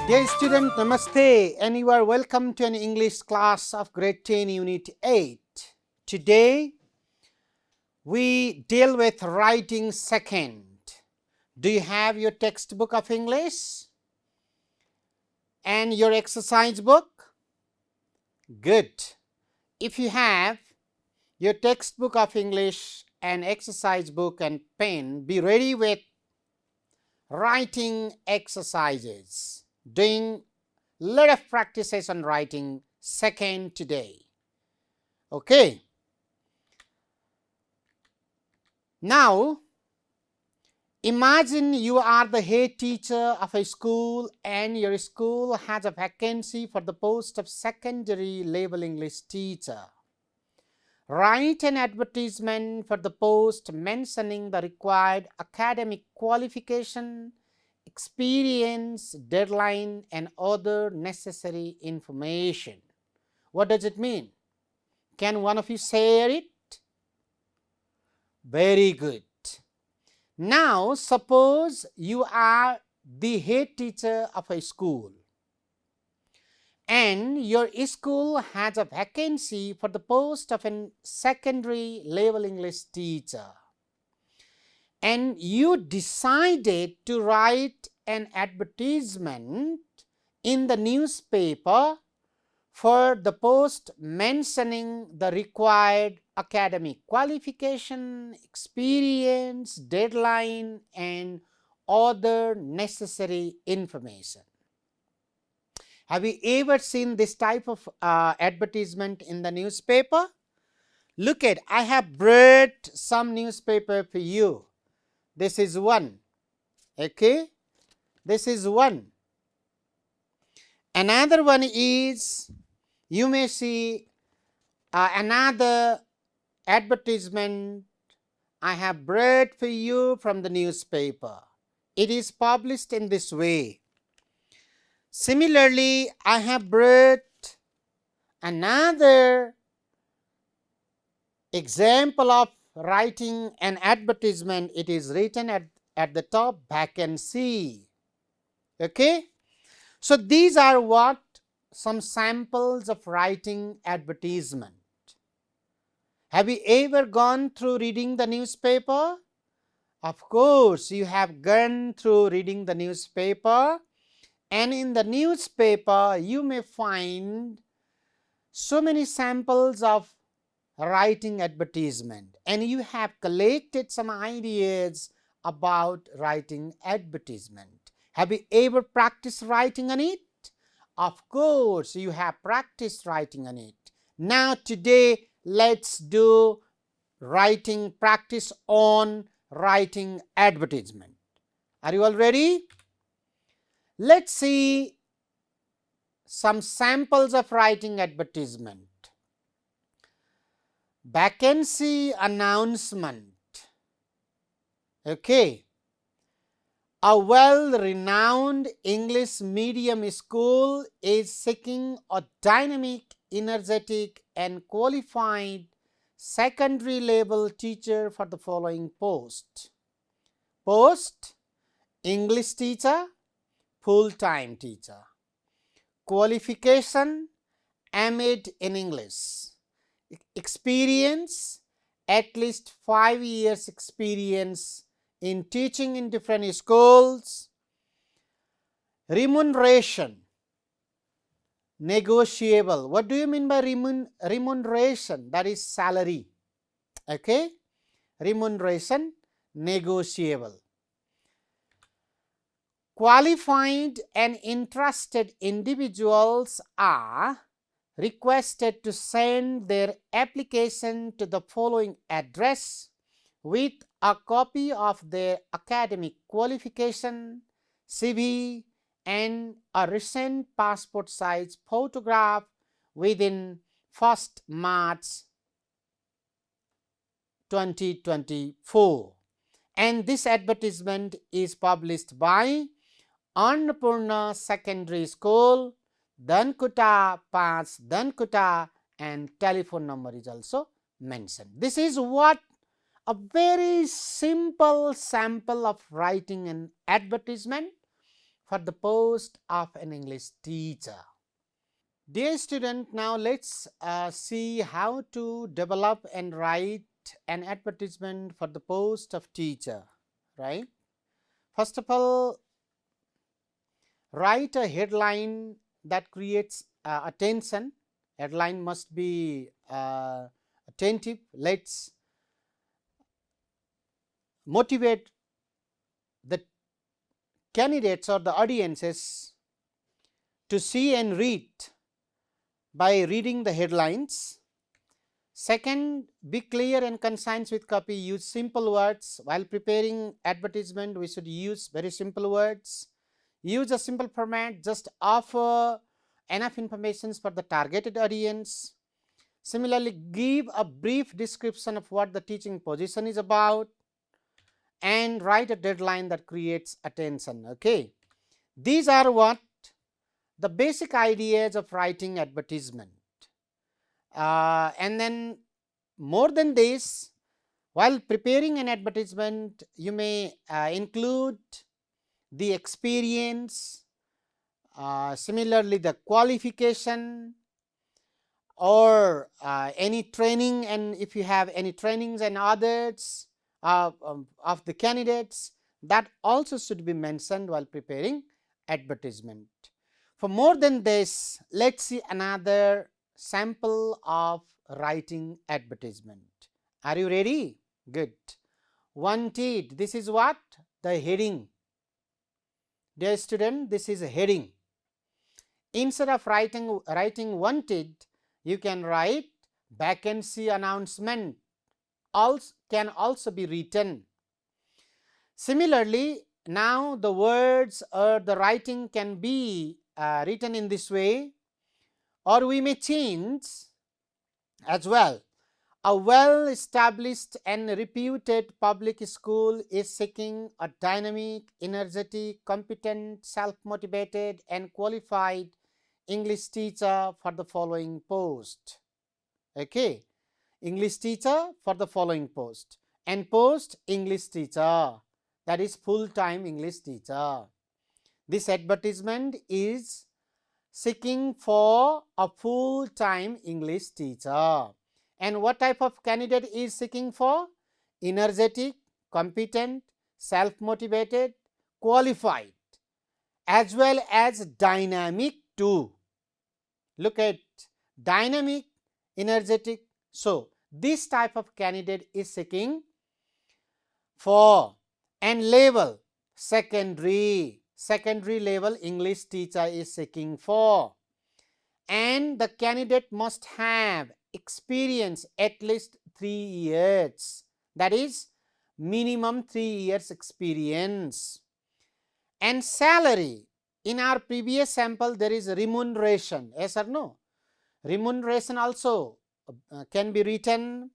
Dear student, Namaste, and you are welcome to an English class of grade 10 unit 8. Today we deal with writing second. Do you have your textbook of English and your exercise book? Good. If you have your textbook of English and exercise book and pen, be ready with writing exercises, doing lot of practices on writing second today. Okay. Now, imagine you are the head teacher of a school and your school has a vacancy for the post of secondary level English teacher. Write an advertisement for the post mentioning the required academic qualification, experience, deadline, and other necessary information. What does it mean? Can one of you share it? Very good. Now, suppose you are the head teacher of a school and your school has a vacancy for the post of a secondary level English teacher, and you decided to write an advertisement in the newspaper for the post mentioning the required academic qualification, experience, deadline, and other necessary information. Have you ever seen this type of advertisement in the newspaper? Look at, I have brought some newspaper for you. This is one. Okay? This is one. Another one is, you may see another advertisement I have brought for you from the newspaper. It is published in this way. Similarly, I have brought another example of writing an advertisement. It is written at the top, vacancy. Okay? So, these are what some samples of writing advertisement. Have you ever gone through reading the newspaper? Of course, you have gone through reading the newspaper, and in the newspaper you may find so many samples of writing advertisement, and you have collected some ideas about writing advertisement. Have you ever practiced writing on it? Of course, you have practiced writing on it. Now today, let's do writing practice on writing advertisement. Are you all ready? Let's see some samples of writing advertisement. Vacancy announcement. Okay. A well-renowned English medium school is seeking a dynamic, energetic, and qualified secondary level teacher for the following post. Post, English teacher, full-time teacher. Qualification, MA in English. Experience, at least 5 years experience in teaching in different schools. Remuneration, negotiable. What do you mean by remuneration? That is salary. Okay? Remuneration, negotiable. Qualified and interested individuals are requested to send their application to the following address with a copy of their academic qualification, CV, and a recent passport size photograph within 1st March 2024. And this advertisement is published by Annapurna Secondary School, Dankuta, 5 Dankuta, and telephone number is also mentioned. This is what a very simple sample of writing an advertisement for the post of an English teacher. Dear student, now let's see how to develop and write an advertisement for the post of teacher, right? First of all, write a headline that creates attention. Headline must be attentive. Let's motivate the candidates or the audiences to see and read by reading the headlines. Second, be clear and concise with copy. Use simple words. While preparing advertisement, we should use very simple words. Use a simple format. Just offer enough information for the targeted audience. Similarly, give a brief description of what the teaching position is about and write a deadline that creates attention. Okay, these are what the basic ideas of writing advertisement. And then more than this, while preparing an advertisement, you may include the experience, similarly the qualification, or any training, and if you have any trainings and others of the candidates, that also should be mentioned while preparing advertisement. For more than this, let's see another sample of writing advertisement. Are you ready? Good. Wanted, this is what? The heading. Dear student, this is a heading. Instead of writing wanted, you can write vacancy announcement. Can also be written. Similarly, now the words or the writing can be written in this way, or we may change as well. A well-established and reputed public school is seeking a dynamic, energetic, competent, self-motivated and qualified English teacher for the following post. Okay, English teacher for the following post, and post English teacher, that is full-time English teacher. This advertisement is seeking for a full-time English teacher. And what type of candidate is seeking for? Energetic, competent, self-motivated, qualified, as well as dynamic too. Look at dynamic, energetic. So, this type of candidate is seeking for, and level secondary level English teacher is seeking for, and the candidate must have experience at least 3 years, that is minimum 3 years experience. And salary, in our previous sample there is remuneration, yes or no? Remuneration also can be written,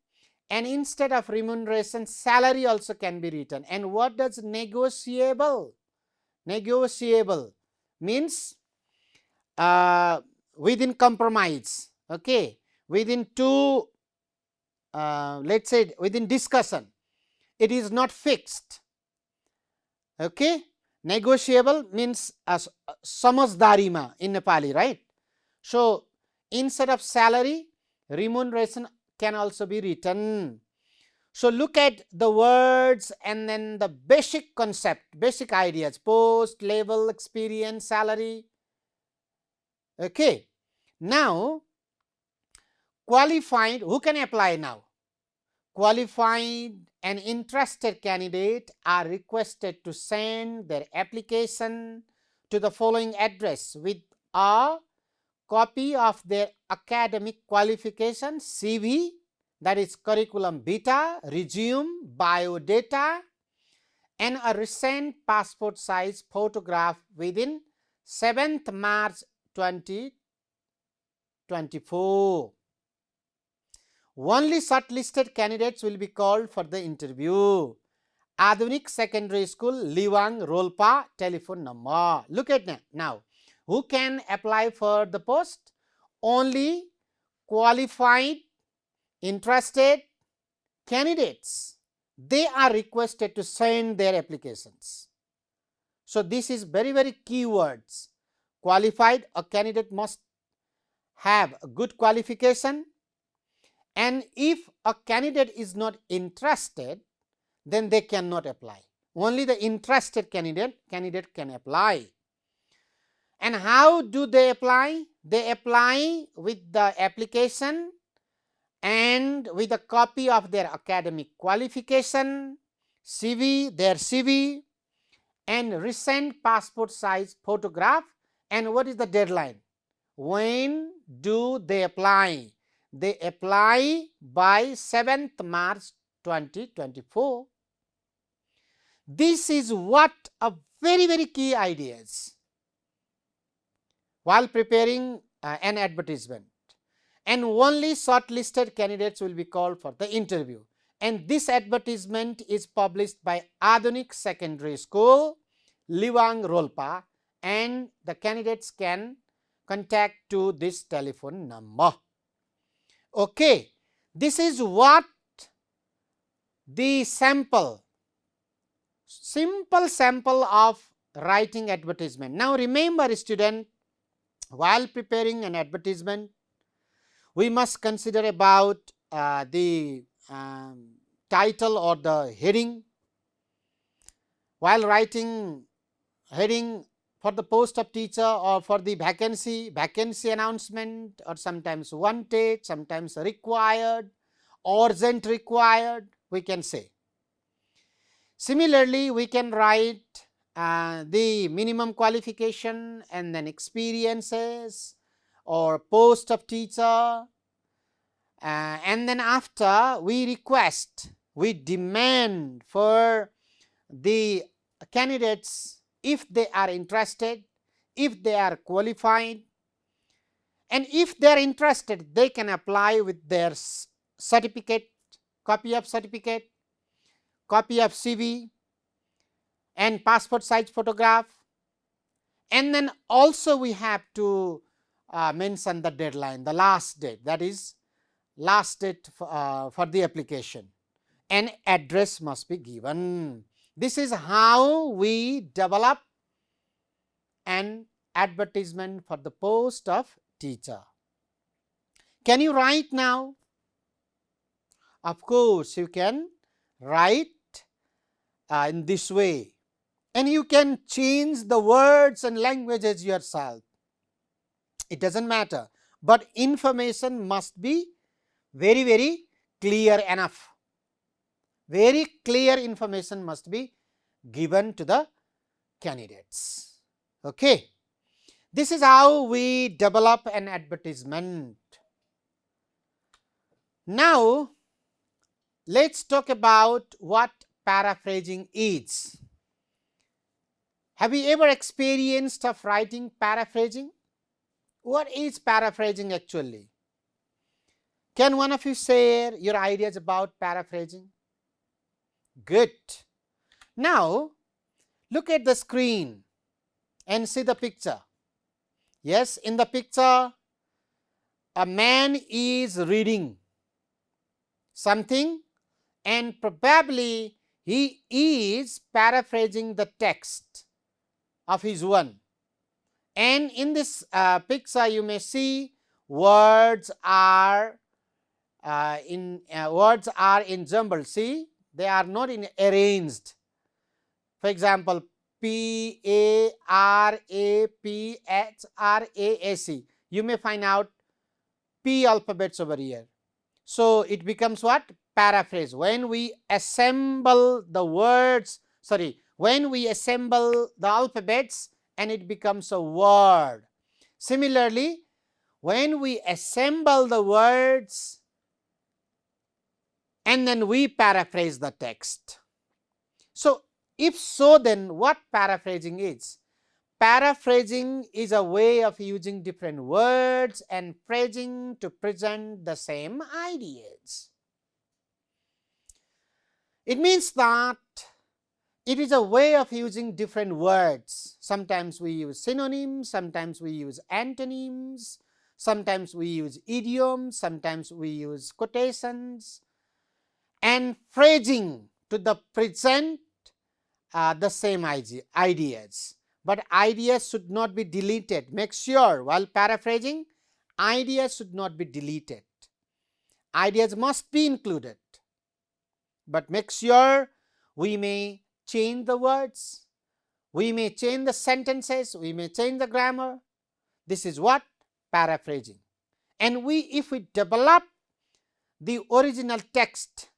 and instead of remuneration, salary also can be written. And what does negotiable? Negotiable means within compromise, okay, within two, let's say within discussion, it is not fixed. Okay, negotiable means samajdarima in Nepali, right? So, instead of salary, remuneration can also be written. So, look at the words and then the basic concept, basic ideas: post, level, experience, salary. Okay. Now, qualified, who can apply now? Qualified and interested candidate are requested to send their application to the following address with a copy of their academic qualification, CV, that is curriculum vitae, resume, biodata, and a recent passport size photograph within 7th March 2024. Only shortlisted candidates will be called for the interview. Adhunik Secondary School, Liwang, Rolpa, telephone number. Look at now. Who can apply for the post? Only qualified, interested candidates. They are requested to send their applications. So, this is very, very key words. Qualified, a candidate must have a good qualification, and if a candidate is not interested, then they cannot apply. Only the interested candidate can apply. And how do they apply? They apply with the application and with a copy of their academic qualification, their CV, and recent passport size photograph. And what is the deadline? When do they apply? They apply by 7th March 2024. This is what a very, very key ideas while preparing an advertisement, and only shortlisted candidates will be called for the interview. And this advertisement is published by Adunik Secondary School, Liwang Rolpa, and the candidates can contact to this telephone number. Okay, this is what the simple sample of writing advertisement. Now remember, student, while preparing an advertisement, we must consider about the title or the heading. While writing heading for the post of teacher or for the vacancy announcement, or sometimes wanted, sometimes required, urgent required, we can say. Similarly, we can write the minimum qualification and then experiences or post of teacher, and then after we demand for the candidates, if they are interested, if they are qualified, and if they are interested, they can apply with their certificate, copy of certificate, copy of CV, and passport size photograph. And then also we have to mention the deadline, the last date, that is last date for the application, and address must be given. This is how we develop an advertisement for the post of teacher. Can you write now? Of course, you can write in this way, and you can change the words and languages yourself. It doesn't matter, but information must be very, very clear enough. Very clear information must be given to the candidates. Okay. This is how we develop an advertisement. Now, let's talk about what paraphrasing is. Have you ever experienced of writing paraphrasing? What is paraphrasing actually? Can one of you share your ideas about paraphrasing? Good. Now, look at the screen and see the picture. Yes, in the picture, a man is reading something, and probably he is paraphrasing the text of his one. And in this picture, you may see words are in jumble. See, they are not in arranged. For example, PARAPHRAAC. You may find out P alphabets over here. So it becomes what? Paraphrase. When we assemble the words, when we assemble the alphabets, and it becomes a word. Similarly, when we assemble the words and then we paraphrase the text. So, if so, then what paraphrasing is? Paraphrasing is a way of using different words and phrasing to present the same ideas. It means that it is a way of using different words. Sometimes we use synonyms, sometimes we use antonyms, sometimes we use idioms, sometimes we use quotations, and phrasing to the present the same ideas. But ideas should not be deleted. Make sure while paraphrasing, ideas should not be deleted. Ideas must be included. But make sure we may change the words, we may change the sentences, we may change the grammar. This is what? Paraphrasing. And if we develop the original text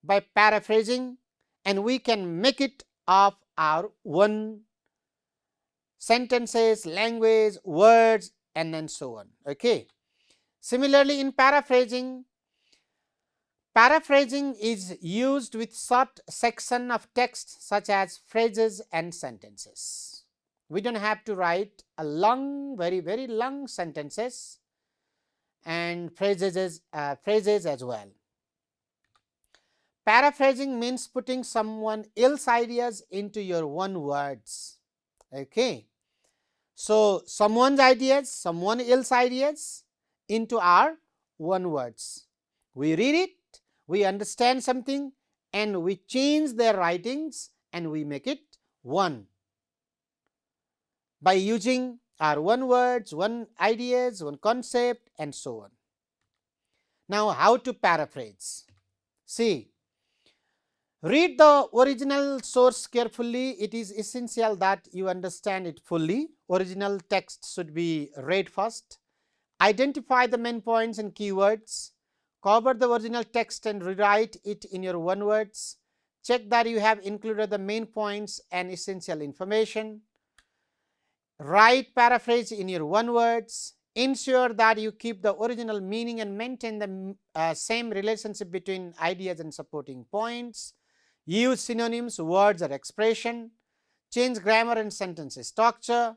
by paraphrasing, and we can make it of our own sentences, language, words, and then so on. Okay. Similarly, in paraphrasing is used with short section of text such as phrases and sentences. We don't have to write a long, very, very long sentences and phrases as well. Paraphrasing means putting someone else's ideas into your own words. Okay. So, someone's ideas, someone else's ideas into our own words. We read it, we understand something, and we change their writings and we make it one by using our one words, one ideas, one concept, and so on. Now, how to paraphrase? See, read the original source carefully. It is essential that you understand it fully. Original text should be read first. Identify the main points and keywords. Cover the original text and rewrite it in your own words. Check that you have included the main points and essential information. Write paraphrase in your own words. Ensure that you keep the original meaning and maintain the same relationship between ideas and supporting points. Use synonyms, words, or expression. Change grammar and sentence structure.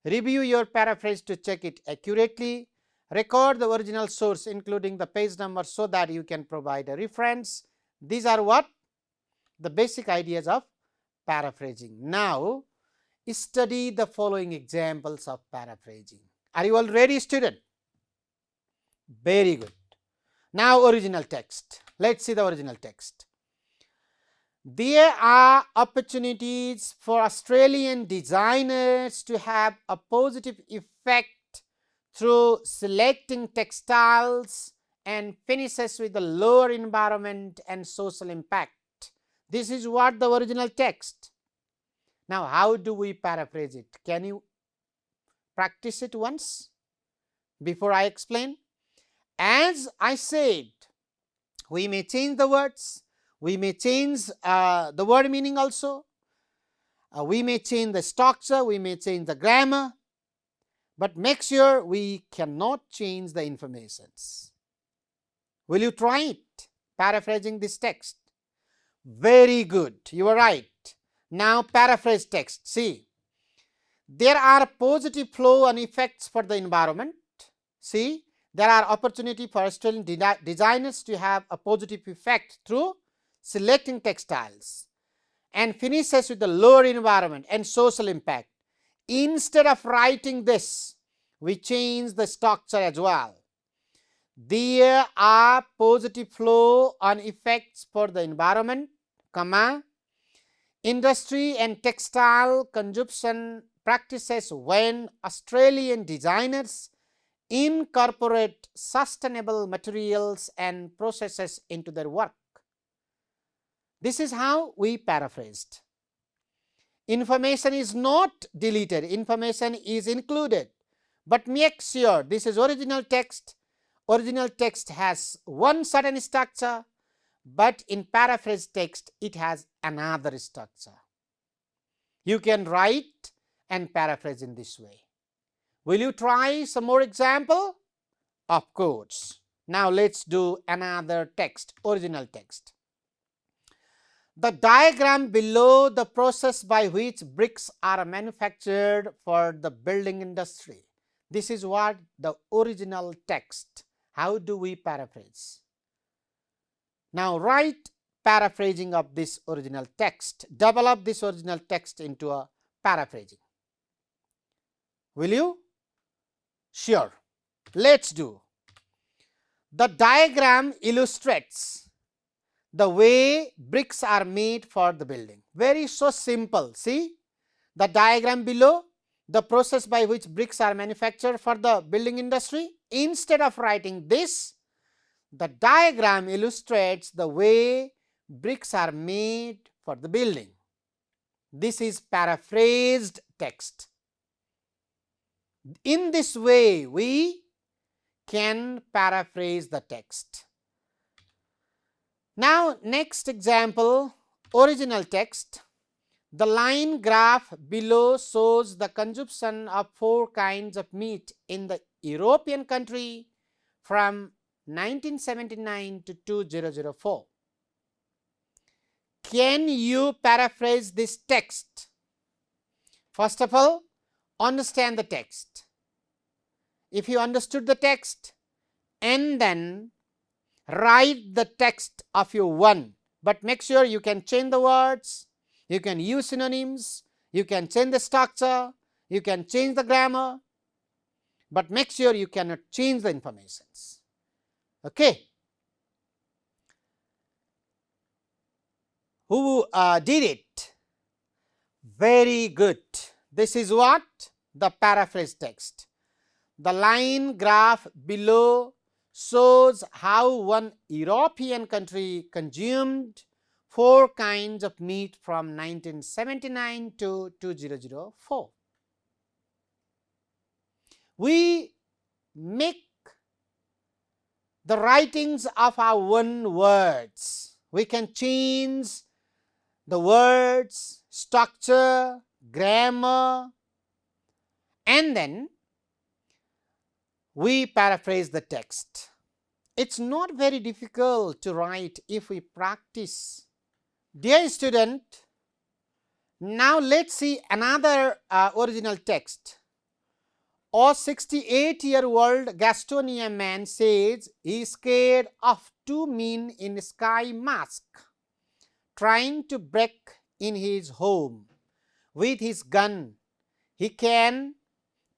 Review your paraphrase to check it accurately. Record the original source including the page number so that you can provide a reference. These are what? The basic ideas of paraphrasing. Now, study the following examples of paraphrasing. Are you all ready, student? Very good. Now, original text. Let's see the original text. There are opportunities for Australian designers to have a positive effect through selecting textiles and finishes with a lower environment and social impact. This is what the original text. Now, how do we paraphrase it? Can you practice it once before I explain? As I said, we may change the words, we may change the word meaning also, we may change the structure, we may change the grammar, but make sure we cannot change the informations. Will you try it, paraphrasing this text? Very good, you are right. Now, paraphrase text. See, there are positive flow and effects for the environment. See, there are opportunity for Australian designers to have a positive effect through selecting textiles and finishes with the lower environment and social impact. Instead of writing this, we change the structure as well. There are positive flow and effects for the environment, comma, industry and textile consumption practices when Australian designers incorporate sustainable materials and processes into their work. This is how we paraphrased. Information is not deleted, information is included, but make sure this is original text. Original text has one certain structure, but in paraphrase text it has another structure. You can write and paraphrase in this way. Will you try some more example? Of course. Now let's do another text, original text. The diagram below the process by which bricks are manufactured for the building industry. This is what the original text. How do we paraphrase? Now write paraphrasing of this original text. Develop this original text into a paraphrasing. Will you? Sure. Let's do. The diagram illustrates the way bricks are made for the building. Very so simple. See the diagram below, the process by which bricks are manufactured for the building industry. Instead of writing this, the diagram illustrates the way bricks are made for the building. This is paraphrased text. In this way, we can paraphrase the text. Now, next example, original text. The line graph below shows the consumption of 4 kinds of meat in the European country from 1979 to 2004. Can you paraphrase this text? First of all, understand the text. If you understood the text, and then write the text of your one, but make sure you can change the words, you can use synonyms, you can change the structure, you can change the grammar, but make sure you cannot change the informations. Okay. Who did it? Very good. This is what? The paraphrase text. The line graph below shows how one European country consumed 4 kinds of meat from 1979 to 2004. We make the writings of our one words. We can change the words, structure, grammar, and then we paraphrase the text. It's not very difficult to write if we practice. Dear student, now let's see another original text. A 68-year-old Gastonia man says he is scared of 2 men in a sky mask trying to break in his home. With his gun, he can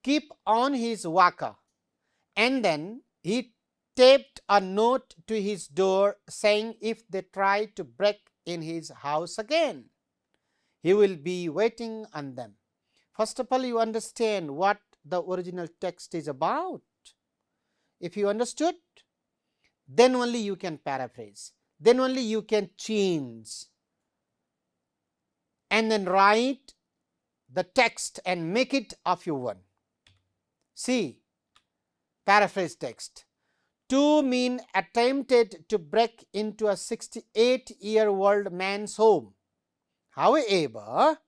keep on his walker, and then he taped a note to his door saying if they try to break in his house again, he will be waiting on them. First of all, you understand what the original text is about. If you understood, then only you can paraphrase, then only you can change and then write the text and make it of your one. See, paraphrase text. 2 men attempted to break into a 68-year-old man's home. However,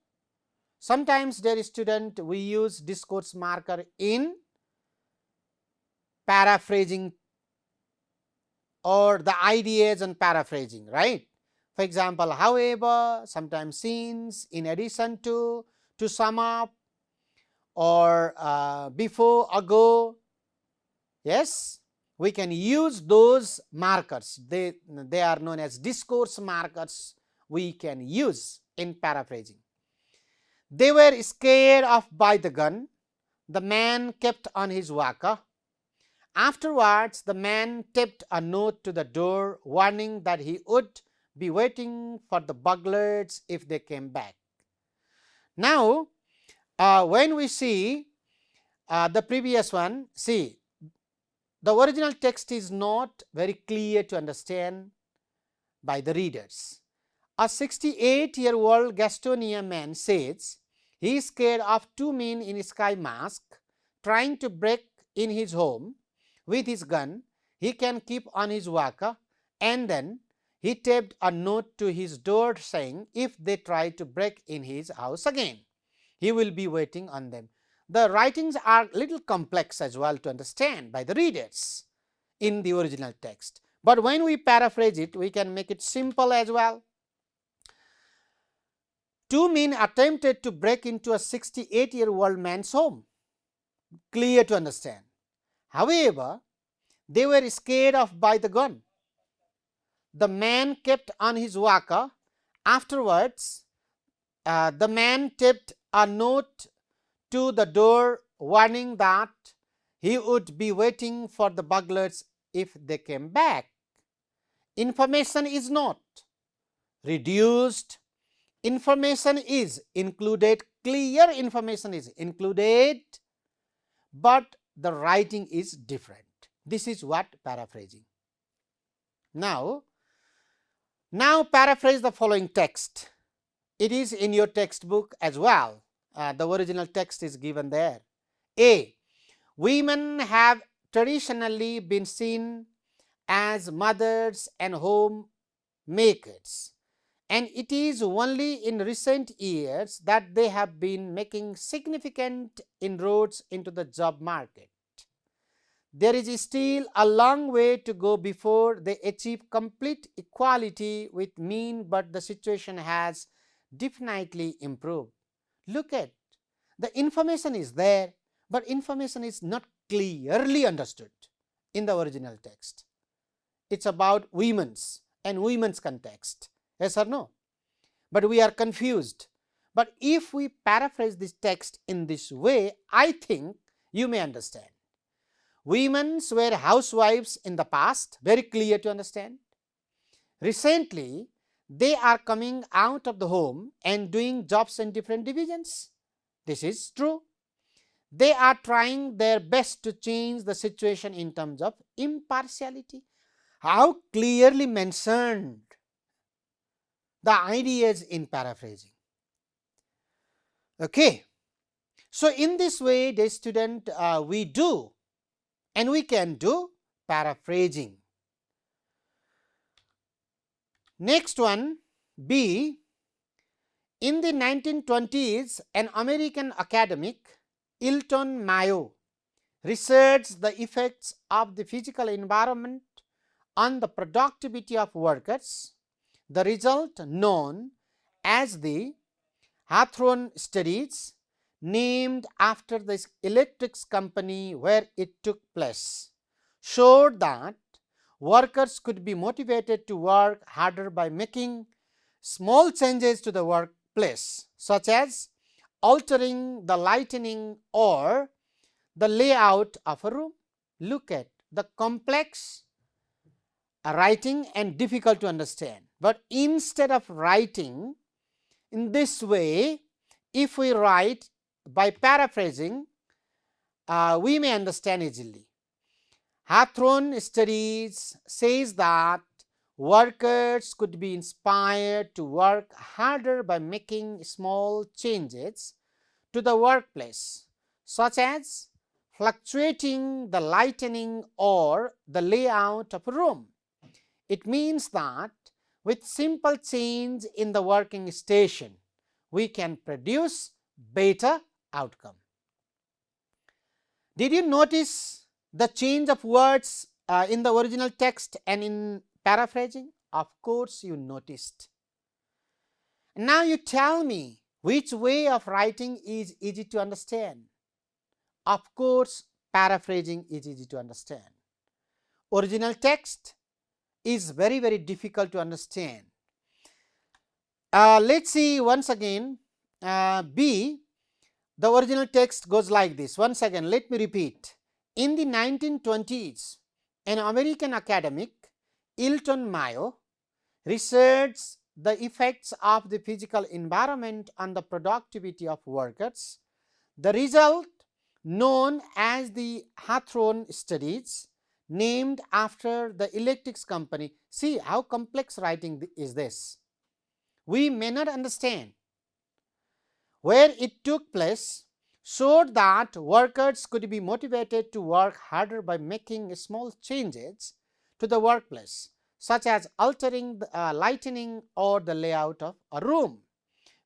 sometimes, dear student, we use discourse marker in paraphrasing or the ideas and paraphrasing, right? For example, however, sometimes since, in addition to sum up, or before, ago. Yes, we can use those markers. They are known as discourse markers we can use in paraphrasing. They were scared of by the gun. The man kept on his walker. Afterwards, the man taped a note to the door warning that he would be waiting for the burglars if they came back. Now, when we see the previous one, see, the original text is not very clear to understand by the readers. A 68-year-old Gastonia man says he is scared of 2 men in a sky mask trying to break in his home. With his gun, he can keep on his walker, and then he taped a note to his door saying if they try to break in his house again, he will be waiting on them. The writings are little complex as well to understand by the readers in the original text, but when we paraphrase it, we can make it simple as well. 2 men attempted to break into a 68-year-old man's home. Clear to understand. However, they were scared of by the gun. The man kept on his walker. Afterwards, the man taped a note to the door warning that he would be waiting for the burglars if they came back. Information is not reduced. Information is included. Clear information is included, but the writing is different. This is what paraphrasing. Now paraphrase the following text. It is in your textbook as well. The original text is given there. A. Women have traditionally been seen as mothers and homemakers, and it is only in recent years that they have been making significant inroads into the job market. There is still a long way to go before they achieve complete equality with men, but the situation has definitely improved. Look at, the information is there, but information is not clearly understood in the original text. It is about women's and women's context, yes or no? But we are confused. But if we paraphrase this text in this way, I think you may understand. Women were housewives in the past, very clear to understand. Recently, they are coming out of the home and doing jobs in different divisions. This is true. They are trying their best to change the situation in terms of impartiality. How clearly mentioned the ideas in paraphrasing. Okay. So, in this way, the student, we do and we can do paraphrasing. Next one, B. In the 1920s, an American academic, Elton Mayo, researched the effects of the physical environment on the productivity of workers. The result, known as the Hawthorne studies, named after the electric company where it took place, showed that workers could be motivated to work harder by making small changes to the workplace, such as altering the lighting or the layout of a room. Look at the complex writing and difficult to understand, but instead of writing in this way, if we write by paraphrasing, we may understand easily. Hawthorne studies says that workers could be inspired to work harder by making small changes to the workplace, such as fluctuating the lighting or the layout of a room. It means that with simple change in the working station, we can produce better outcome. Did you notice the change of words in the original text and in paraphrasing? Of course, you noticed. Now, you tell me which way of writing is easy to understand. Of course, paraphrasing is easy to understand. Original text is very, very difficult to understand. Let's see once again. B, the original text goes like this. Once again, let me repeat. In the 1920s, an American academic, Elton Mayo, researched the effects of the physical environment on the productivity of workers. The result, known as the Hawthorne studies, named after the electric company. See how complex writing is this. We may not understand. Where it took place, showed that workers could be motivated to work harder by making small changes to the workplace, such as altering the lighting or the layout of a room.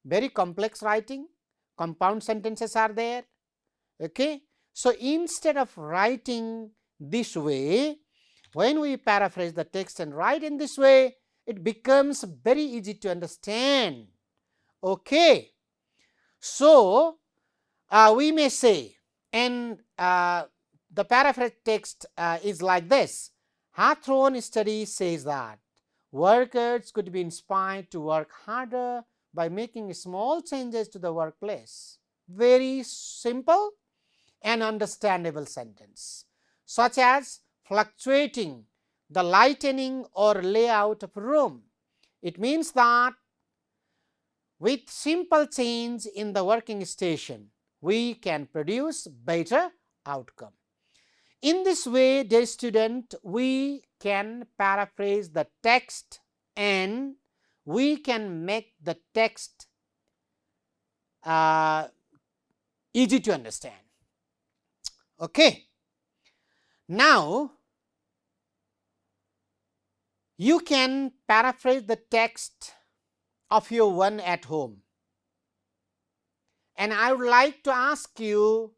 Very complex writing, compound sentences are there. Okay. So, instead of writing this way, when we paraphrase the text and write in this way, it becomes very easy to understand. Okay. So, we may say, and the paraphrase text is like this. Hawthorne study says that workers could be inspired to work harder by making small changes to the workplace. Very simple and understandable sentence, such as fluctuating the lightening or layout of a room. It means that with simple change in the working station, we can produce better outcome. In this way, dear student, we can paraphrase the text and we can make the text easy to understand. Okay. Now, you can paraphrase the text of your one at home. And I would like to ask you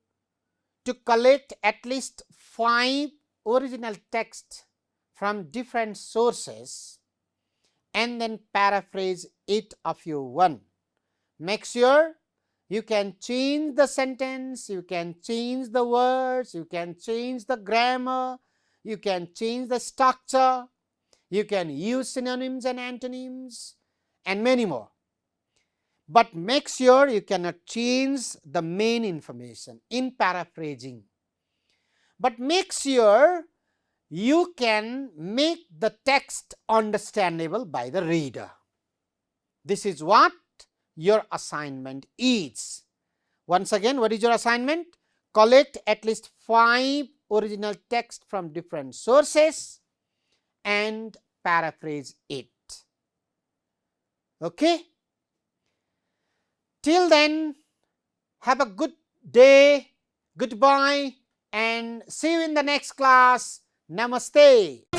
to collect at least 5 original texts from different sources and then paraphrase it of your one. Make sure you can change the sentence, you can change the words, you can change the grammar, you can change the structure, you can use synonyms and antonyms and many more. But make sure you cannot change the main information in paraphrasing. But make sure you can make the text understandable by the reader. This is what your assignment is. Once again, what is your assignment? Collect at least 5 original texts from different sources and paraphrase it. Okay? Till then, have a good day, goodbye, and see you in the next class. Namaste.